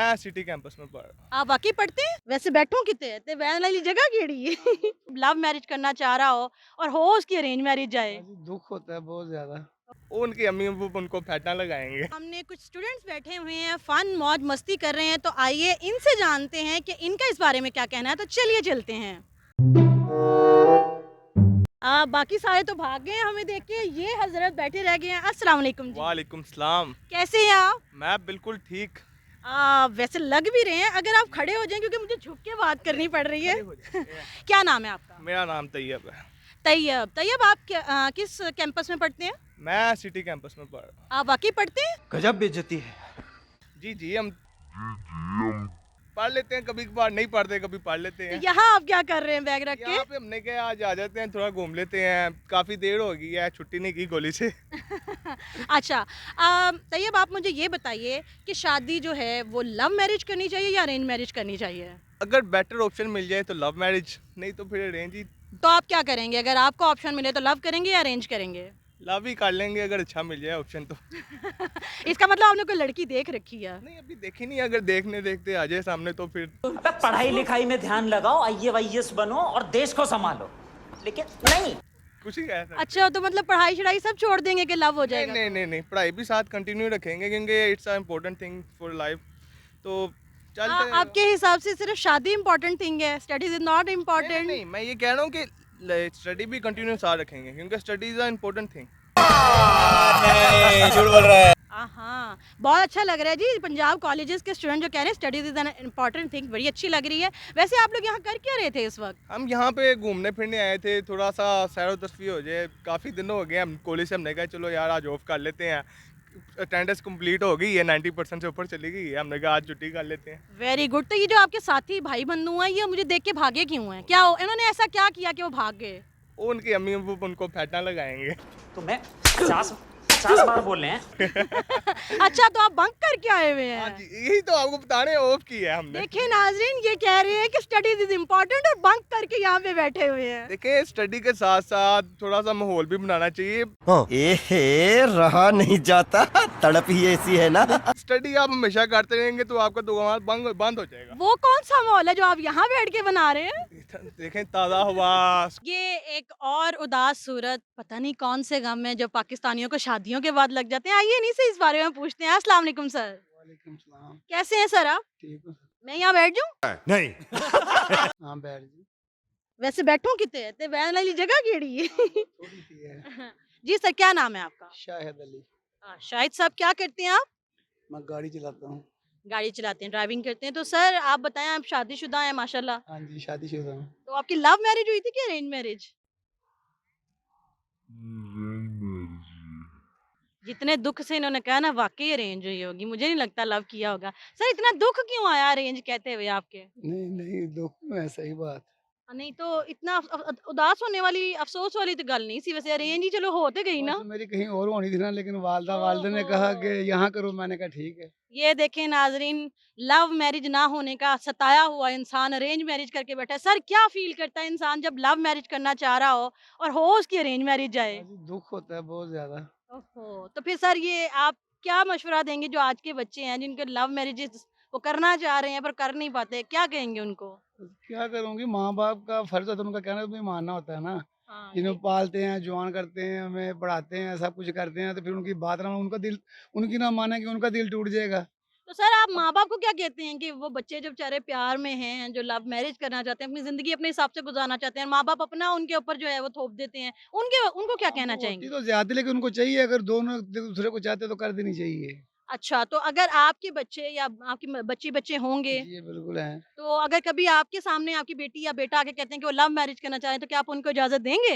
मैं city campus में पढ़ रहा आप वाकई पढ़ते हैं? वैसे बैठो किते ते वैन वाली जगह केड़ी है लव मैरिज करना चाह रहा हो और हो उसकी अरेंज मैरिज जाए। हाँ जी, दुख होता है बहुत ज़्यादा। हूँ। उनकी अम्मी अब्बू उनको फैटा लगाएंगे। हमने कुछ स्टूडेंट्स बैठे हुए हैं फन मौज मस्ती कर रहे हैं तो आइए इनसे जानते हैं कि इनका इस बारे में क्या कहना है तो चलिए चलते हैं। बाकी सारे तो भाग गए हैं हमें देख के ये हजरत बैठे रह गए हैं। अस्सलाम वालेकुम जी। वालेकुम सलाम। कैसे हैं आप? मैं बिल्कुल ठीक। वैसे लग भी रहे हैं अगर आप खड़े हो जाएं क्योंकि मुझे झुक के बात करनी पड़ रही है खड़े हो जाते हैं। क्या नाम है आपका? मेरा नाम तैयब है। तैयब। तैयब आप किस कैंपस में पढ़ते हैं? मैं सिटी कैंपस में पढ़ रहा आप वाकई पढ़ते हैं? गजब बेइज्जती है। हूँ। जी हम पढ़ लेते हैं, कभी कभार नहीं पढ़ते, कभी पढ़ लेते तो हैं। यहाँ आप क्या कर रहे हैं बैग रख यहाँ पे हमने कहा आज आ जाते हैं, थोड़ा घूम लेते हैं। काफ़ी देर हो गई है, छुट्टी नहीं की गोली से। के? अच्छा। तैयब आप मुझे ये बताइए कि शादी जो है वो लव मैरिज करनी चाहिए या अरेंज मैरिज करनी चाहिए? अगर बेटर ऑप्शन मिल जाए तो लव मैरिज, नहीं तो फिर अरेंज ही। तो आप क्या करेंगे अगर आपको ऑप्शन मिले तो लव करेंगे या अरेंज करेंगे? लव ही कर लेंगे अगर अच्छा मिल जाए ऑप्शन तो। इसका मतलब आपने कोई लड़की देख रखी है? नहीं अभी देखी नहीं, अगर देखते आ जाए सामने तो फिर। पढ़ाई लिखाई में ध्यान लगाओ, आईएएस बनो और देश को संभालो, लेकिन नहीं। कुछ ही कह सकते। अच्छा तो मतलब पढ़ाई शढ़ाई सब छोड़ देंगे कि लव हो नहीं जाएगा? नहीं नहीं नहीं, पढ़ाई भी साथ कंटिन्यू रखेंगे क्योंकि it's a important thing for life. तो चलते रहेगा। आपके हिसाब से सिर्फ शादी इम्पोर्टेंट थिंग है, स्टडीज इज नॉट नहीं, इम्पोर्टेंट? नहीं मैं ये कह रहा हूँ कि स्टडी भी कंटिन्यू साथ रखेंगे क्योंकि study is a important thing. हाँ बहुत अच्छा लग रहा है जी। पंजाब कॉलेजेस के स्टूडेंट जो कह रहे हैं studies is an important thing, बड़ी अच्छी लग रही है। वैसे आप लोग यहाँ कर क्या रहे थे इस वक्त? हम यहाँ पे घूमने फिरने आए थे, थोड़ा सा सैर व तफरी हो जाए। काफ़ी दिन हो गए, हम कॉलेज से हमने कहा चलो यार आज ऑफ कर लेते हैं। अटेंडेंस कंप्लीट हो गई है, 90% से ऊपर चली गई है, हमने कहा आज छुट्टी कर लेते हैं। Very good. तो ये जो आपके साथी भाई बंधु हैं ये मुझे देख के भागे क्यों हैं? क्या इन्होंने ऐसा क्या किया कि वो भाग गए? वो उनकी अम्मी अब्बू उनको फैटा लगाएंगे। तो मैं 50 बार बोल रहे हैं। अच्छा तो आप बंक करके आए हुए हाँ हैं? जी, यही तो आपको बताने ऑफ की है हमने। देखिए नाजरीन ये कह रहे हैं कि स्टडीज इज इम्पोर्टेंट और बंक करके यहाँ पे बैठे हुए हैं। देखिए स्टडी के साथ साथ थोड़ा सा माहौल भी बनाना चाहिए। एहे रहा नहीं जाता, तड़प ही ऐसी है ना। स्टडी आप हमेशा करते रहेंगे तो आपका दुकान बंद हो जाएगा। वो कौन सा माहौल है जो आप यहाँ बैठ के बना रहे हैं? देखें ताज़ा हवा। ये एक और उदास सूरत, पता नहीं कौन से गम है जो पाकिस्तानियों को शादियों के बाद लग जाते हैं। आइए इन्हीं से इस बारे में पूछते हैं। अस्सलाम वालेकुम सर। वालेकुम सलाम। कैसे हैं सर आप? ठीक हो? मैं यहाँ बैठ जाऊँ? नहीं हाँ बैठ जी। वैसे बैठूं किते ते वैन वाली जगह केड़ी है थोड़ी सी है। जी सर क्या नाम है आपका? शाहिद अली। शाहिद साहब क्या करते हैं आप? मैं गाड़ी चलाता हूँ। गाड़ी चलाते हैं, ड्राइविंग करते हैं। तो सर आप बताएं आप शादीशुदा हैं माशाल्लाह। हाँ जी शादीशुदा हूँ। तो आपकी लव मैरिज हुई थी कि अरेंज मैरिज? जितने दुख से इन्होंने कहा ना वाकई अरेंज हुई होगी, मुझे नहीं लगता लव किया होगा। सर इतना दुख क्यों आया अरेंज कहते हुए आपके? नहीं नहीं दुख में है, सही बात। नहीं तो इतना उदास होने वाली अफसोस वाली तो गल नहीं सी। वैसे अरेंज ही चलो होते गई ना। बस मेरी कहीं और होनी थी ना, लेकिन वालदा ने कहा कि ओहो। यहाँ करो, मैंने कहा ठीक है। ये देखें नाजरीन, लव मैरिज ना होने का सताया हुआ इंसान अरेंज मैरिज करके बैठा है। सर क्या फील करता है इंसान जब लव मैरिज करना चाह रहा हो और हो उसकी अरेंज मैरिज जाए? हाँ जी, दुख होता है बहुत ज्यादा। ओहो। तो फिर सर ये आप क्या मशवरा देंगे जो आज के बच्चे हैं जिनके लव मैरिजेस वो करना चाह रहे हैं पर कर नहीं पाते, क्या कहेंगे उनको? क्या करूँगी, माँ बाप का फर्ज होता है, उनका कहना तुम्हें मानना होता है ना। हाँ जिन्हें पालते हैं, जवान करते हैं, हमें पढ़ाते हैं, सब कुछ करते हैं, तो फिर उनकी बात ना, उनका दिल, उनकी ना माने कि उनका दिल टूट जाएगा। तो सर आप माँ बाप को क्या कहते हैं कि वो बच्चे जो बेचारे प्यार में हैं जो लव मैरिज करना चाहते हैं अपनी जिंदगी अपने हिसाब से गुजारना चाहते हैं, माँ बाप अपना उनके ऊपर जो है वो थोप देते हैं, उनके उनको क्या हाँ, कहना वो होती चाहेंगे? तो ज्यादा, लेकिन उनको चाहिए, अगर दोनों एक दूसरे को चाहते तो कर देनी चाहिए। अच्छा तो अगर आपके बच्चे या आपकी बच्ची बच्चे होंगे जी ये बिल्कुल है। तो अगर कभी आपके सामने आपकी बेटी या बेटा आके कहते हैं कि वो लव मैरिज करना चाह रहे हैं तो क्या आप उनको इजाजत देंगे?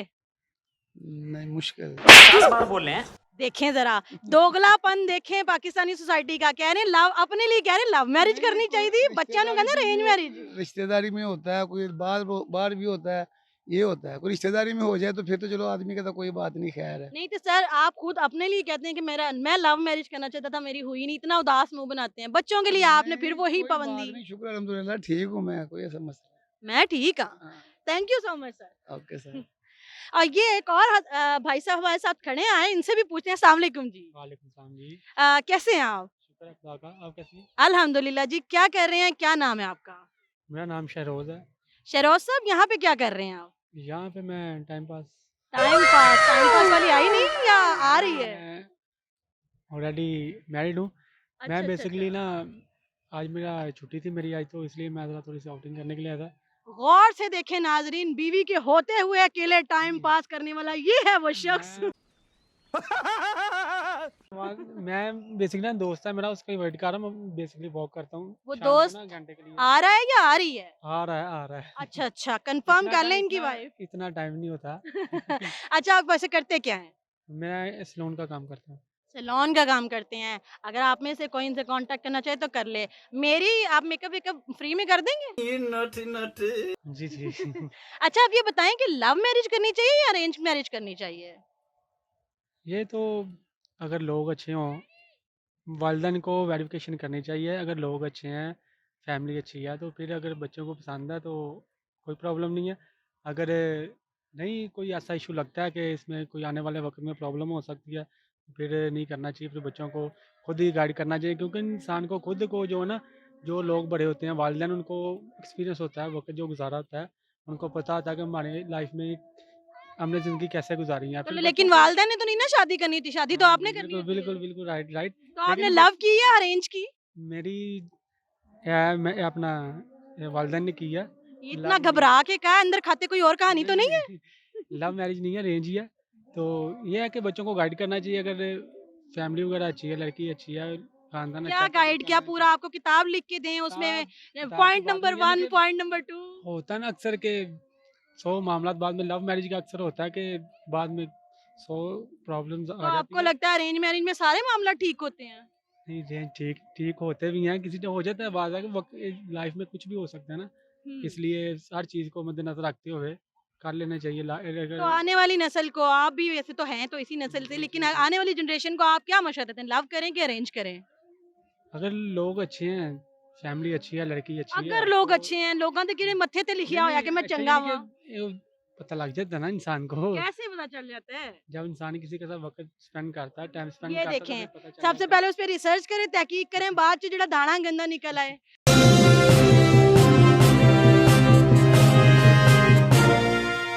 नहीं मुश्किल। 50 बार बोल रहे हैं। देखें जरा दोगलापन देखें पाकिस्तानी सोसाइटी का। कह रहे हैं लव अपने लिए कह रहे हैं लव मैरिज नहीं, करनी कोई चाहिए थी, बच्चा नु कहते अरेंज मैरिज। रिश्तेदारी में होता है, कोई बार बार भी होता है, ये होता है। कोई रिश्तेदारी में हो जाए तो फिर तो चलो आदमी का तो कोई बात नहीं, खैर है। नहीं तो सर आप खुद अपने लिए कहते हैं कि मैं लव मैरिज करना चाहता था मेरी हुई नहीं, इतना उदास मुंह बनाते हैं। बच्चों के लिए आपने फिर नहीं, वही कोई बात पाबंदी। नहीं, शुक्र अल्हम्दुलिल्लाह ठीक हूँ मैं, कोई ऐसा मसला मैं ठीक हाँ। नहीं। हाँ, thank you so much sir. Okay sir. और ये एक और भाई साहब हमारे साथ खड़े हैं, आए इनसे भी पूछते हैं। अस्सलाम वालेकुम जी। वालेकुम सलाम जी। कैसे हैं आप? शुक्र है खुदा का। आप कैसी हैं? अल्हम्दुलिल्लाह जी। क्या कर रहे हैं, क्या नाम है आपका? मेरा नाम शहरोज़ है। शहरोज साहब, यहाँ पे क्या कर रहे हैं आप? यहाँ पे मैं टाइम पास वाली आई नहीं या आ रही है? मैं ऑलरेडी मैरिड हूँ। अच्छा मैं अच्छा बेसिकली अच्छा। ना आज मेरा छुट्टी थी मेरी आज, तो इसलिए मैं ज़रा थोड़ी-सी आउटिंग करने के लिए आया था। गौर से देखें नाजरीन, बीवी के होते हुए अकेले टाइम जी। पास करने वाला ये है वो शख्स। मैं बेसिकली ना दोस्त है मेरा, उसका ही वेट कर रहा हूँ। मैं बेसिकली वॉक करता हूँ वो शाम को दोस्त ना घंटे के लिए। आ रहा है या आ रही है? आ रहा है। अच्छा अच्छा, कंफर्म इतना कर टाइम लें इनकी इतना वाइफ। इतना टाइम नहीं होता। अच्छा, आप वैसे करते क्या हैं? मैं सैलून का काम करता हूँ। सैलून का काम करते हैं। अगर आप में से कोई इनसे कांटेक्ट करना चाहे तो कर ले। मेरी आप मेकअप वेकअप फ्री में कर देंगे? जी, जी। अच्छा, आप ये बताएं कि लव मैरिज करनी चाहिए या अरेंज मैरिज करनी चाहिए? ये तो अगर लोग अच्छे हों, वालिदैन को वेरिफ़िकेशन करनी चाहिए। अगर लोग अच्छे हैं, फैमिली अच्छी है, तो फिर अगर बच्चों को पसंद है तो कोई प्रॉब्लम नहीं है। अगर नहीं कोई ऐसा इश्यू लगता है कि इसमें कोई आने वाले वक़्त में प्रॉब्लम हो सकती है, फिर नहीं करना चाहिए। फिर बच्चों को खुद ही गाइड करना चाहिए, क्योंकि इंसान को खुद को जो है ना, जो लोग बड़े होते हैं वालिदैन, उनको एक्सपीरियंस होता है, वक़्त जो गुज़ारा होता है, उनको पता होता है कि हमारी लाइफ़ में हमने ज़िंदगी कैसे गुज़ारी है। तो फिर बच्चों लेकिन को वालिदैन ने तो नहीं ना शादी करनी थी, शादी तो हाँ आपने जी, करनी बिल्कुल, होती है। बिल्कुल, बिल्कुल राइट, राइट। तो आपने लेकिन लव की या अरेंज की? मेरी मैं अपना वालिदैन ने की है। इतना लव घबरा के कहा, अंदर खाते कोई और कहानी तो नहीं है? नहीं, लव मैरिज नहीं है, अरेंज ही है। तो ये है कि बच्चों को गाइड करना चाहिए। अगर फैमिली वगैरह अच्छी है, लड़की अच्छी है, खानदान अच्छा क्या है, तो फिर गाइड, क्या करना पूरा चाहिए। आपको किताब लिख के दें उसमें? किताब किताब की पॉइंट बात नंबर नहीं है, 1, लेकिन पॉइंट नंबर 2? होता है ना अक्सर के 100 मामलात बाद में लव मैरिज का अक्सर होता है कि बाद में 100 प्रॉब्लम्स तो आ जाती आपको हैं। लगता है अरेंज मैरिज में सारे मामला ठीक होते हैं? नहीं जी, ठीक ठीक होते भी हैं, किसी का हो जाता है, बाद आके लाइफ में कुछ भी हो सकता है ना। हम्म। इसलिए हर चीज़ को मद्देनज़र रखते हुए कर लेना चाहिए। तो अगर आने वाली नस्ल को, आप भी वैसे तो हैं तो इसी नस्ल से, जी, लेकिन जी, जी। आने वाली जनरेशन को आप क्या मशवरा देते हैं, लव करें कि अरेंज करें? अगर लोग अच्छे हैं, फैमिली अच्छी है, लड़की अच्छी अगर है, लोग तो अच्छे हैं, लोगों ने किहड़े मत्थे ते नहीं लिखिया होया नहीं कि मैं अच्छा चंगा यानी कि वां? पता लग जाता है ना इंसान को। कैसे पता चल जाता है? जब इंसान किसी के साथ वक्त स्पेंड करता है, टाइम स्पेंड ये करता है, तो देखें, फिर पता चल सबसे जाता है। पहले उस पे रिसर्च करें, तहकीक करें, बाद च जेड़ा दाना गंदा निकल आए।